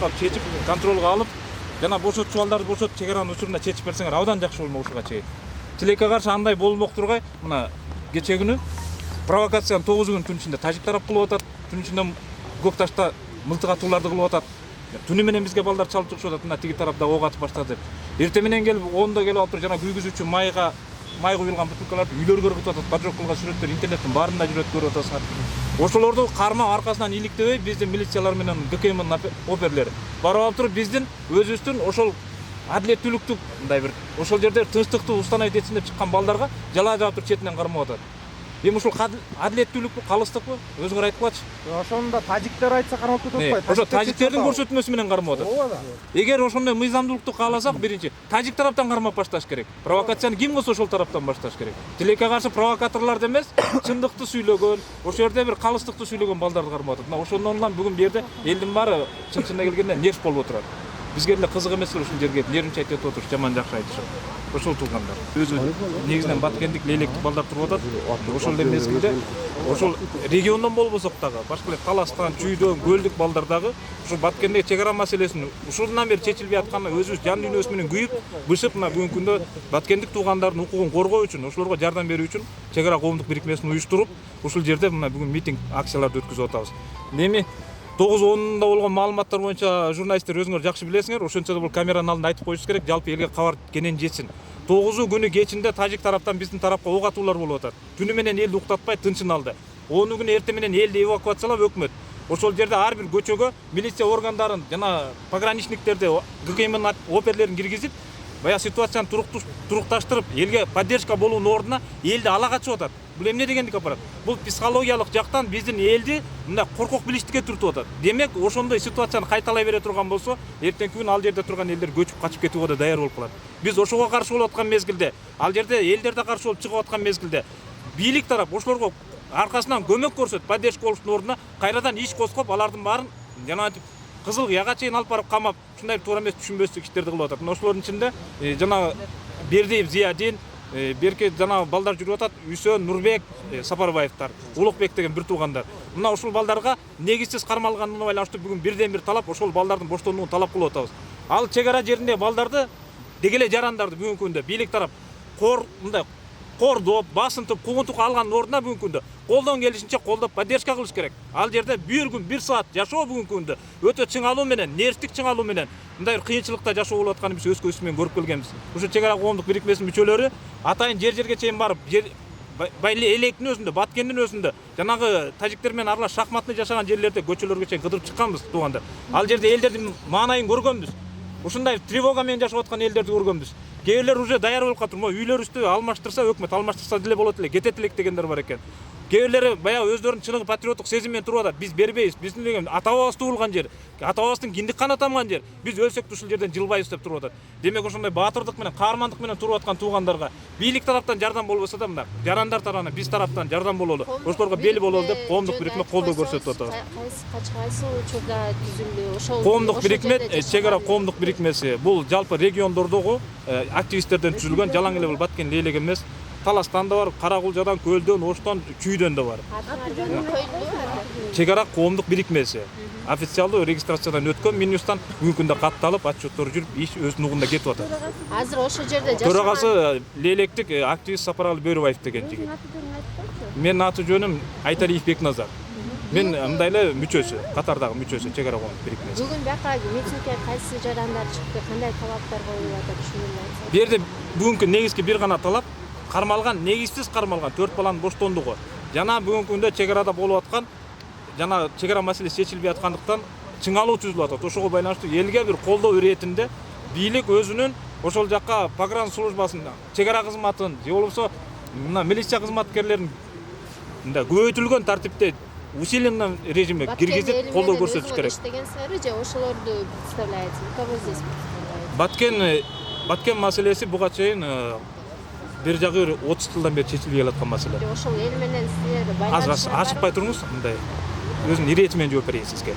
алып, чечип, контролго алып, жана бошотчу балдарды бошотуп, чегаранын учурунда чечип берсеңер абдан жакшы болмок ушуга чейин. Тилекке каршы андай болмок тургай, мына кече күнү провокациянын 9 күн түн ичинде тажик тарап кылып атат, түн ичинде көк ташта мылтык атууларды кылып атат. Түнү менен бизге балдар чалып чыгышып атат, мына тиги тарапта ок атып баштады деп. Эртең менен келип 10да келип алып туруп жана күйгүзүүчү май куюлган бутылкаларды үйлөргө өргүтүп атат. Поджог кылган сүрөттөр интернеттин баарында жүрөт, көрүп атасыңар. Ошолорду кармап аркасынан иликтебей биздин милициялар менен ГКМдин оперлери барып алып туруп биздин өзүбүздүн ошол адилеттүүлүктү мындай бир ошол жерде тынчтыкты установить этсин деп чыккан балдарга жалаа жаап туруп четинен кармап атат. Эми ушул адилеттүүлүкпү, калыстыкпы? Өзүңөр айтпачы. Ошону да тажиктер айтса кармап кетип атпайбы? Ошо тажиктердин көрсөтмөсү менен кармап атат. Ооба да. Эгер ошондой мыйзамдуулукту кааласак, биринчи тажик тараптан кармап башташ керек. Провокацияны ким кылса ошол тараптан башташ керек. Тилекке каршы провокаторлорду эмес, чындыкты сүйлөгөн, ошол жерде бир калыстыкты сүйлөгөн балдарды кармап атат. Мына ошондон улам бүгүн бу жерде элдин баары чын-чынына келгенде нерв болуп отурат. Бизге деле кызык эмес ушул жерге нервничать этип отуруш, жаман жакшы айтышып. Ошол туугандар. Өзү негизинен Баткендик, лейлектик балдар туруп атат. Ошол эле мезгилде ошол региондон болбосок дагы, башка эле Таластан, Чүйдөн, Көлдүк балдар дагы ушул Баткендеги чегара маселесин ушундан бери чечилбей атканына өзүбүз жан дүйнөсү менен күйүп, бышып, мына бүгүнкү күндө Баткендик туугандардын укугун коргоо үчүн, ошолорго жардам берүү үчүн чегара коомдук бирикмесин уюштуруп, ушул жерде мына бүгүн митинг акцияларды өткөзүп атабыз. Эми 9-10 болгон маалыматтар боюнча журналисттер өзүңөр жакшы билесиңер, ошончо да бул камеранын алдында айтып коюш керек, жалпы элге кабар кенен жетсин. 9 күнү кечинде тажик тараптан биздин тарапка ок атуулар болуп атат. Түнү менен элди уктатпай тынчын алды. 10 күнү эртең менен элди эвакуациялап өкмөт ошол жерде ар бир көчөгө милиция органдарын жана пограничниктерди, ГКМдин оперлерин киргизип, баягы ситуацияны турукташтырып, элге поддержка болуунун ордуна элди ала качып атат. Бул эмне дегендик апарат? Бул психологиялык жактан биздин элди мындай коркок билиштикке түртүп атат. Демек, ошондой ситуацияны кайталай бере турган болсо, эртеңки күн ал жерде турган элдер көчүп качып кетүүгө да даяр болуп калат. Биз ошого каршы болуп аткан мезгилде, ал жерде элдер да каршы болуп чыгып аткан мезгилде, бийлик тарап ошолорго аркасынан көмөк көрсөтүп, поддержка болуштун ордуна кайрадан иш козгоп, алардын баарын жана кызыл кыяга чейин алып барып камап, ушундай туура эмес түшүнбөстүк иштерди кылып атат. Ошолордун ичинде жана Бердиев Зиядин, берке жана балдар жүрүп атат, Үсөн, Нурбек, Сапарбаевтар, Улукбек деген бир туугандар. Мына ушул балдарга негизсиз кармалганына байланыштуу бүгүн бирден бир талап ошол балдардын боштондугун талап кылып атабыз. Ал чегара жеринде балдарды деги эле жарандарды бүгүнкү күндө бийлик тарап мындай кордоп, басынтып, кугунтук алганын ордуна бүгүнкү күндө колдон келишинче колдоп поддержка кылыш керек. Ал жерде бир күн, бир саат жашоо бүгүнкү күндө өтө чыңалуу менен, нервтик чыңалуу менен мындай кыйынчылыкта жашоо болуп атканын биз өз көзүбүз менен көрүп келгенбиз. Ушу чегара коомдук бирикмесинин мүчөлөрү атайын жерге чейин барып, электин өзүндө, Баткендин өзүндө, жанагы тажиктер менен аралаш шахматный жашаган жерлерде көчөлөргө чейин кыдырып чыкканбыз туугандар. Ал жерде элдердин маанайын көргөнбүз. Ушундай тревога менен жашап аткан элдерди көргөнбүз. Кээ бирлер уже даяр болуп калыптыр. Үйлөрүбүздү алмаштырса өкмөт, алмаштырса деле болот эле, кетет элек дегендер бар экен. Кээ бирлери баягы өздөрүнүн чыныгы патриоттук сезим менен туруп атат. Биз бербейбиз. Биздин деген ата-бабабыз туулган жер, ата-бабабыздын киндик каны тамган жер. Биз өлсөк ушул жерден жылбайбыз деп туруп атат. Демек ошондой баатырдык менен, каармандык менен туруп аткан туугандарга бийлик тараптан жардам болбосо да мына жарандар тарабынан биз тараптан жардам бололу. Ошолорго бел бололу деп коомдук бирикме колдоо көрсөтүп атабыз. Кайсы учурда түзүлдү? Ошол коомдук бирикме, чегара коомдук бирикмеси бул жалпы региондордогу активисттерден түзүлгөн, жалаң эле бул Баткен лейлек эмес. Таластан да бар, Карагулжадан, Көлдөн, Оштон, Чүйдөн да бар. Чегара коомдук бирикмеси. Официалдуу регистрациядан өткөн Минюстан бүгүнкү күндө катталып, отчеттор жүрүп, иш өзүнүн угунда кетип атат. Азыр ошол жерде жашаган төрагасы лейлектик активист Сапаралы Бөрүбаев деген жигит. Менин аты жөнүм Айтариев Бекназар. Мен мындай эле мүчөсү, катардагы мүчөсү чегара коомдук бирикмеси. Бүгүн бияка митингге кайсы жарандар чыкты, кандай талаптар коюлуп атат ушуну айтсаңыз. Бу жерде бүгүнкү негизги бир гана талап кармалган, негизсиз кармалган 4 баланын боштондугу. Жана бүгүнкү күндө чегарада болуп аткан, жана чегара маселеси чечилбей аткандыктан чыңалуу түзүлүп атат. Ошого байланыштуу элге бир колдоо иретинде бийлик өзүнүн ошол жакка погран службасын, чегара кызматын, же болбосо мына милиция кызматкерлерин мындай көбөйтүлгөн тартипте усиленный режимге киргизип колдоо көрсөтүш керек. Иштегенсиңерби же ошолорду представляете? Кого здесь представляете? Баткен маселеси буга чейин бир жагы 30 жылдан бери чечилбей келаткан маселе. Ошол эл менен силер байланыш ашыкпай туруңуз, мындай өзүнүн ирети менен жооп берейин сизге.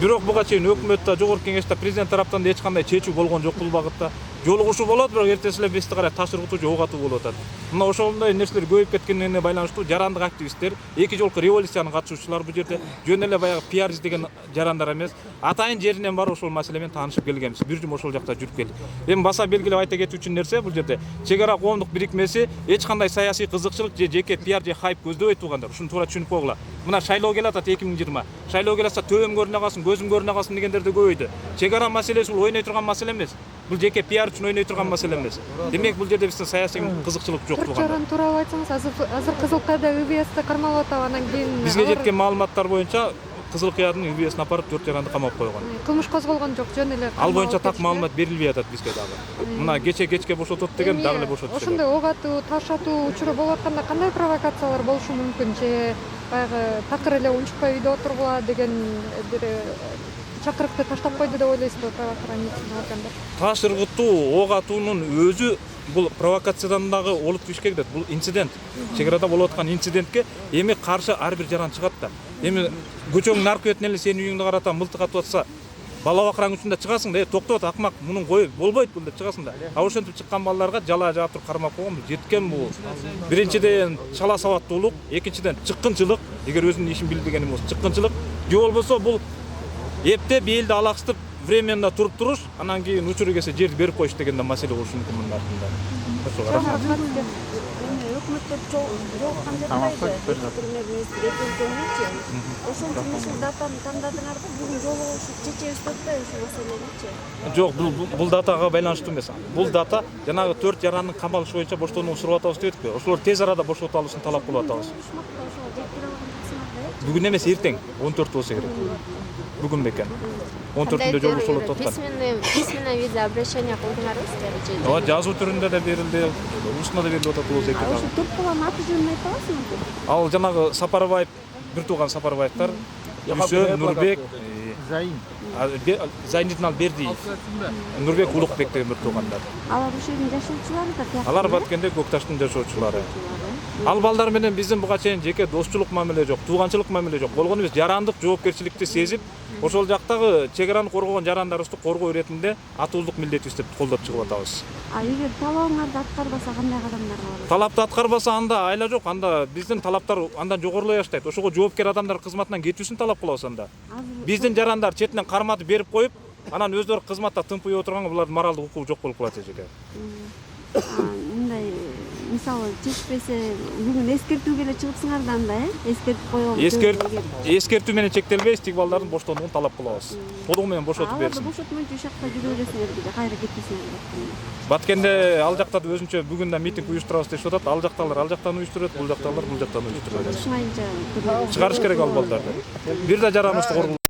Бирок буга чейин өкмөттө, жогорку кеңеште президент тараптан да эч кандай чечүү болгон жок бул багытта. жолугушуу болот, бирок эртеси эле 5-ти карай таш ургутуу же ок атуу болуп атат. Мына ошондой нерселер көбөйүп кеткенине байланыштуу жарандык активисттер, эки жолку революциянын катышуучулары бул жерде жөн эле баягы пиар издеген жарандар эмес, атайын жеринен барып ошол маселе менен таанышып келгенбиз. Бир жум ошол жакта жүрүп келдик. Эми баса белгилеп айта кетүүчү нерсе бул жерде чек ара коомдук бирикмеси эч кандай саясий кызыкчылык же жеке пиар же хайп көздөбөйт туугандар. Ушуну туура түшүнүп койгула. Мына шайлоо келатат 2020. Шайлоо келатса төбөм көрүнө калсын, көзүм көрүнө калсын дегендер да көбөйдү. Чек ара маселеси бул ойной турган маселе эмес. Бул жеке пиар үчүн ойной турган маселе эмес. Демек бул жерде биздин саясий кызыкчылык жок туугандар. Жаран тууралуу айтсаңыз, азыр Кызыл Кыяда ИВСти кармалып атабы, анан кийин Бизге жеткен маалыматтар боюнча Кызыл Кыядын ИВСин апарып 4 жаранды камап койгон. Кылмыш козголгон жок, жөн эле. Ал боюнча так маалымат берилбей атат бизге дагы. Мына кечке бошотот деген дагы эле бошотуп. Ошондой ок атуу, таш атуу учуру болуп атканда кандай провокациялар болушу мүмкүн? Же баягы такыр эле унчукпай үйдө отургула деген бир чакырыкты таштап койду деп ойлойсузбу правоохранительный органдар? Таш ыргытуу, ок атуунун өзү бул провокациядан дагы олуп түшкө кетет. Бул инцидент. Чек арада болуп аткан инцидентке эми каршы ар бир жаран чыгат да. Эми көчөңдүн аркы бетинен эле сенин үйүңдү карата мылтык атып атса, бала бакыраң үчүндө чыгасың да, токтот акмак, мунун коюп болбойт бул деп чыгасың да. А ошентип чыккан балдарга жала жаап туруп кармап койгон жеткен бул. Биринчиден чала сабаттуулук, экинчиден чыккынчылык, эгер өзүнүн ишин билбеген болсо чыккынчылык, же болбосо бул эптеп бээлди алаксытып временно туруп туруш, анан кийин учуру келсе жерди берип коюш деген да маселе болушу мүмкүн мунун артында. Өкмөттөр жолуккан жатпайбы? Премьер-министр экөөсүнчү. Ошол үчүн датаны тандадыңарбы? Бүгүн жолугушуп чечебиз деп атпайбы ушул маселени? Жок, бул датага байланыштуу эмес. Бул дата жанагы 4 жарандын камалышы боюнча боштоонуун суруп атабыз дебедикпи? Ошолор тез арада бошотуп алышын талап кылып атабыз. Бүгүн эмес, эртең 14 болсо керек. Бүгүн бекен. 14-түндө жолугушуу болуп аткан. Письменный виде обращение кылдыңарбызбы? Ооба, жазуу түрүндө да берилди, устно да берилип атат болсо эки Ошо дагы. төрт баланын аты жөнүн айта аласыңызбы? Ал жанагы Сапарбаев, бир тууган Сапарбаевтар, Үсөн, Нурбек, Зайнидин Албердиев, Нурбек Улукбек деген бир туугандар. Алар ошол жердин жашоочулары да тияк. Алар Баткенде Көкташтын жашоочулары. Ал балдар менен биздин буга чейин жеке достчулук мамиле жок, тууганчылык мамиле жок. Болгону биз жарандык жоопкерчиликти сезип, ошол жактагы чек араны коргогон жарандарыбызды коргоо иретинде атуулдук милдетибиз деп колдоп чыгып атабыз. Эгер талабыңарды аткарбаса кандай кадамдар алабыз? Талапты аткарбаса анда айла жок, анда биздин талаптар андан жогорулай баштайт. Ошого жоопкер адамдар кызматынан кетүүсүн талап кылабыз анда. Биздин жарандар четинен карматып берип коюп, анан өздөрү кызматта тымпый отурганга булардын моралдык укугу жок болуп калат эжеке. Мындай мисалы чечпесе бүгүн эскертүүгө эле чыгыпсыңар да анда, эскертип коелу. Эскертүү менен чектелбейбиз, тиг балдардын боштондугун талап кылабыз. Толугу менен бошотуп берсин. Аларды бошотмойчу ушакта жүрө бересиңерби, кайра кетпесиңер. Баткенде ал жакта да өзүнчө бүгүн да митинг уюштурабыз деп атат. Ал жактагылар ал жактан уюштурат, бул жактагылар бул жактан уюштурат. Ушунайынча Чыгарыш керек ал балдарды. Бир да жараныбызды коргойло.